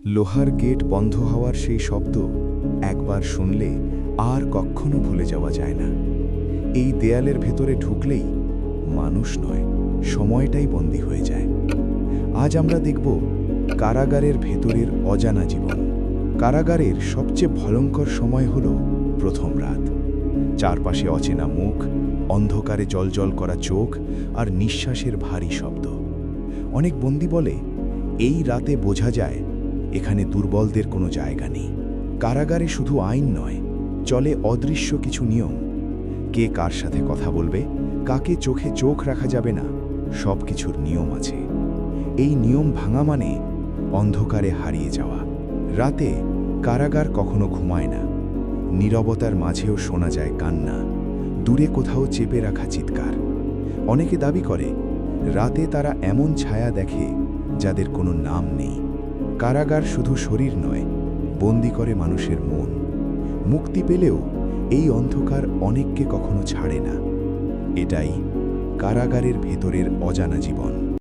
লোহার গেট বন্ধ হওয়ার সেই শব্দ একবার শুনলে আর কখনো ভুলে যাওয়া যায় না। এই দেয়ালের ভেতরে ঢুকলেই মানুষ নয়, সময়টাই বন্দী হয়ে যায়। আজ আমরা দেখব কারাগারের ভেতরের অজানা জীবন। কারাগারের সবচেয়ে ভয়ঙ্কর সময় হল প্রথম রাত। চারপাশে অচেনা মুখ, অন্ধকারে জ্বলজ্বল করা চোখ আর নিঃশ্বাসের ভারী শব্দ। অনেক বন্দী বলে, এই রাতে বোঝা যায় এখানে দুর্বলদের কোনো জায়গা নেই। কারাগারে শুধু আইন নয়, চলে অদৃশ্য কিছু নিয়ম। কে কার সাথে কথা বলবে, কাকে চোখে চোখ রাখা যাবে না, সব কিছুর নিয়ম আছে। এই নিয়ম ভাঙা মানে অন্ধকারে হারিয়ে যাওয়া। রাতে কারাগার কখনো ঘুমায় না। নীরবতার মাঝেও শোনা যায় কান্না, দূরে কোথাও চেপে রাখা চিৎকার। অনেকে দাবি করে রাতে তারা এমন ছায়া দেখে যাদের কোনো নাম নেই। কারাগার শুধু শরীর নয়, বন্দি করে মানুষের মন। মুক্তি পেলেও এই অন্ধকার অনেককে কখনো ছাড়ে না। এটাই কারাগারের ভেতরের অজানা জীবন।